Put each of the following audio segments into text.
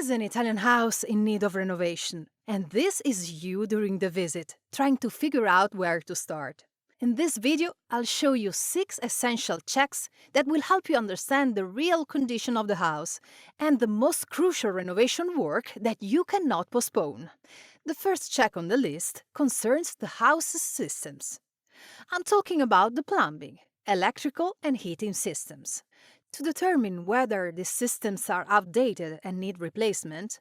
is an Italian house in need of renovation, and this is you during the visit, trying to figure out where to start. In this video, I'll show you 6 essential checks that will help you understand the real condition of the house and the most crucial renovation work that you cannot postpone. The first check on the list concerns the house's systems. I'm talking about the plumbing, electrical and heating systems. To determine whether these systems are outdated and need replacement,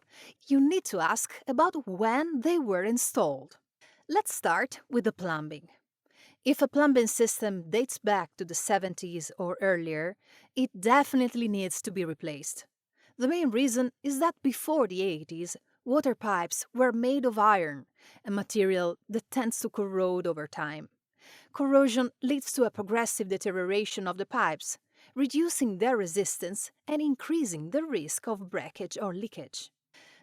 you need to ask about when they were installed. Let's start with the plumbing. If a plumbing system dates back to the 70s or earlier, it definitely needs to be replaced. The main reason is that before the 80s, water pipes were made of iron, a material that tends to corrode over time. Corrosion leads to a progressive deterioration of the pipes, reducing their resistance and increasing the risk of breakage or leakage.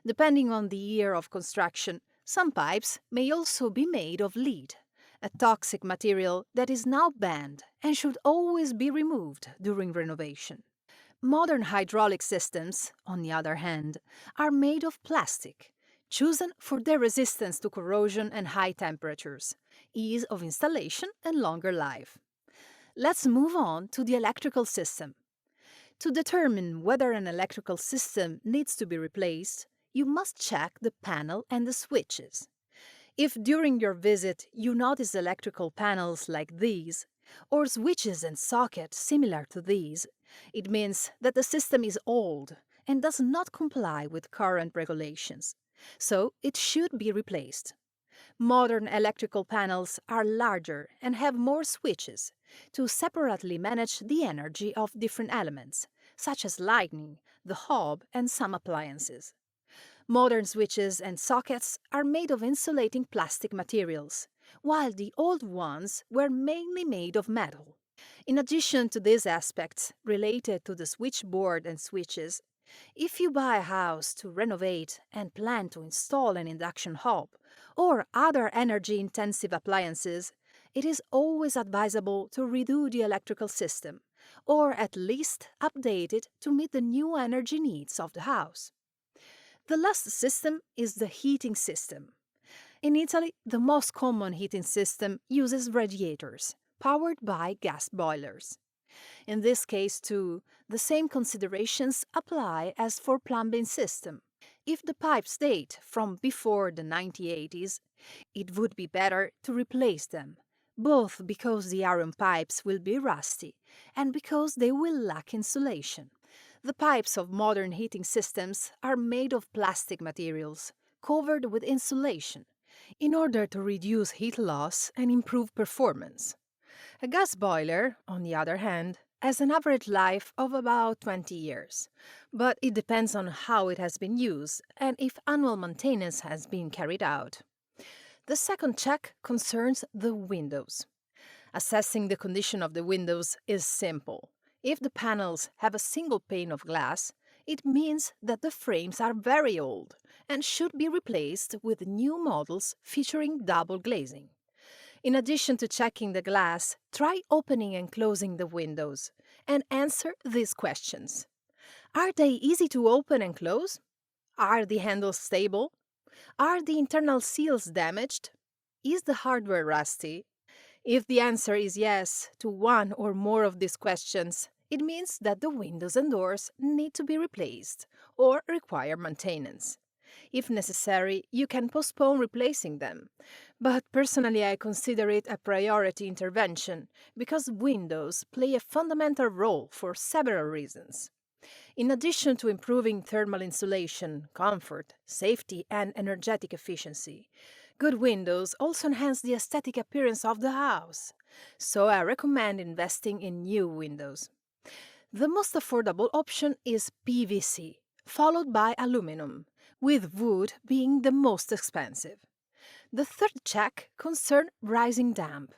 Depending on the year of construction, some pipes may also be made of lead, a toxic material that is now banned and should always be removed during renovation. Modern hydraulic systems, on the other hand, are made of plastic, chosen for their resistance to corrosion and high temperatures, ease of installation and longer life. Let's move on to the electrical system. To determine whether an electrical system needs to be replaced, you must check the panel and the switches. If during your visit you notice electrical panels like these, or switches and sockets similar to these, it means that the system is old and does not comply with current regulations, so it should be replaced. Modern electrical panels are larger and have more switches to separately manage the energy of different elements, such as lighting, the hob, and some appliances. Modern switches and sockets are made of insulating plastic materials, while the old ones were mainly made of metal. In addition to these aspects related to the switchboard and switches, if you buy a house to renovate and plan to install an induction hob or other energy-intensive appliances, it is always advisable to redo the electrical system, or at least update it to meet the new energy needs of the house. The last system is the heating system. In Italy, the most common heating system uses radiators, powered by gas boilers. In this case, too, the same considerations apply as for plumbing system. If the pipes date from before the 1980s, it would be better to replace them, both because the iron pipes will be rusty and because they will lack insulation. The pipes of modern heating systems are made of plastic materials, covered with insulation, in order to reduce heat loss and improve performance. A gas boiler, on the other hand, has an average life of about 20 years, but it depends on how it has been used and if annual maintenance has been carried out. The second check concerns the windows. Assessing the condition of the windows is simple. If the panels have a single pane of glass, it means that the frames are very old and should be replaced with new models featuring double glazing. In addition to checking the glass, try opening and closing the windows and answer these questions. Are they easy to open and close? Are the handles stable? Are the internal seals damaged? Is the hardware rusty? If the answer is yes to one or more of these questions, it means that the windows and doors need to be replaced or require maintenance. If necessary, you can postpone replacing them, but personally I consider it a priority intervention because windows play a fundamental role for several reasons. In addition to improving thermal insulation, comfort, safety, and energetic efficiency, good windows also enhance the aesthetic appearance of the house, so I recommend investing in new windows. The most affordable option is PVC, followed by aluminum, with wood being the most expensive. The third check concerns rising damp.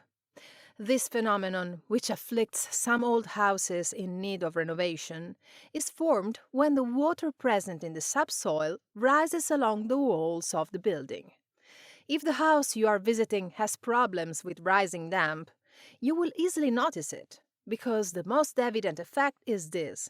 This phenomenon, which afflicts some old houses in need of renovation, is formed when the water present in the subsoil rises along the walls of the building. If the house you are visiting has problems with rising damp, you will easily notice it, because the most evident effect is this.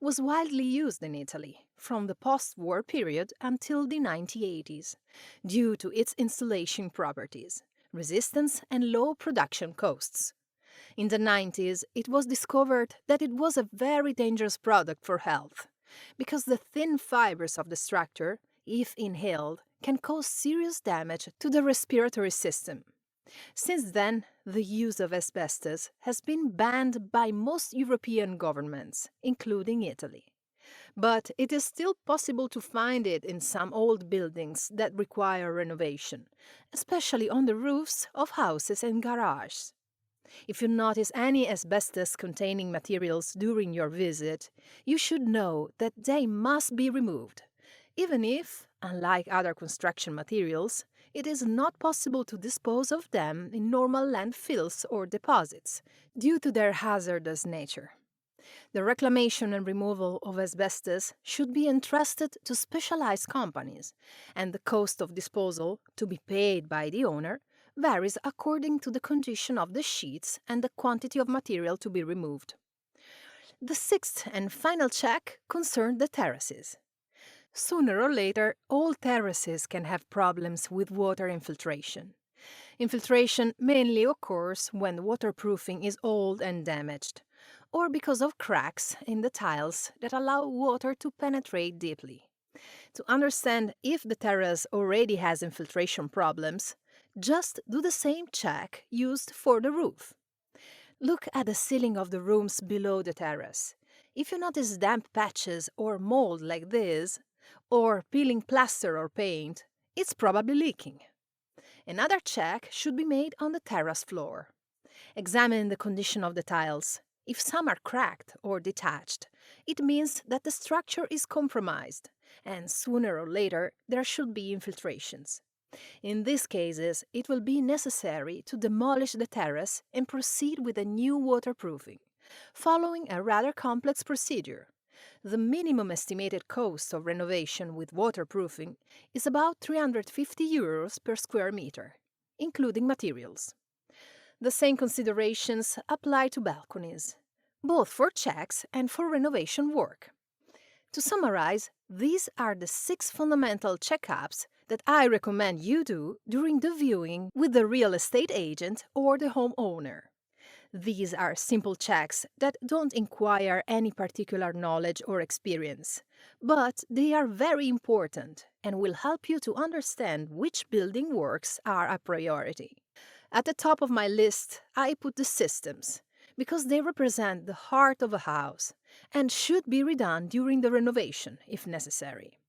was widely used in Italy from the post-war period until the 1980s due to its insulation properties, resistance, and low production costs. In the 90s, it was discovered that it was a very dangerous product for health because the thin fibers of the structure, if inhaled, can cause serious damage to the respiratory system. Since then, the use of asbestos has been banned by most European governments, including Italy. But it is still possible to find it in some old buildings that require renovation, especially on the roofs of houses and garages. If you notice any asbestos-containing materials during your visit, you should know that they must be removed, even if, unlike other construction materials, it is not possible to dispose of them in normal landfills or deposits due to their hazardous nature. The reclamation and removal of asbestos should be entrusted to specialized companies, and the cost of disposal, to be paid by the owner, varies according to the condition of the sheets and the quantity of material to be removed. The sixth and final check concerns the terraces. Sooner or later, all terraces can have problems with water infiltration. Infiltration mainly occurs when waterproofing is old and damaged, or because of cracks in the tiles that allow water to penetrate deeply. To understand if the terrace already has infiltration problems, just do the same check used for the roof. Look at the ceiling of the rooms below the terrace. If you notice damp patches or mold like this, or peeling plaster or paint, it's probably leaking. Another check should be made on the terrace floor. Examine the condition of the tiles. If some are cracked or detached, it means that the structure is compromised, and sooner or later there should be infiltrations. In these cases, it will be necessary to demolish the terrace and proceed with a new waterproofing, following a rather complex procedure. The minimum estimated cost of renovation with waterproofing is about €350 per square meter, including materials. The same considerations apply to balconies, both for checks and for renovation work. To summarize, these are the 6 fundamental checkups that I recommend you do during the viewing with the real estate agent or the homeowner. These are simple checks that don't inquire any particular knowledge or experience, but they are very important and will help you to understand which building works are a priority. At the top of my list, I put the systems, because they represent the heart of a house and should be redone during the renovation if necessary.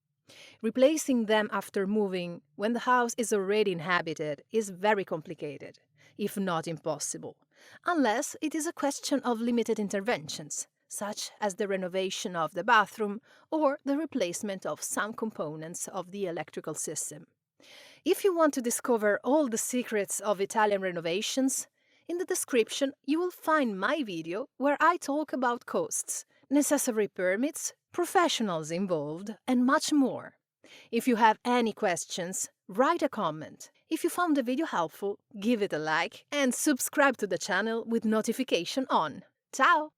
Replacing them after moving when the house is already inhabited is very complicated, if not impossible, unless it is a question of limited interventions, such as the renovation of the bathroom or the replacement of some components of the electrical system. If you want to discover all the secrets of Italian renovations, in the description you will find my video where I talk about costs, necessary permits, professionals involved, and much more. If you have any questions, write a comment. If you found the video helpful, give it a like and subscribe to the channel with notification on. Ciao!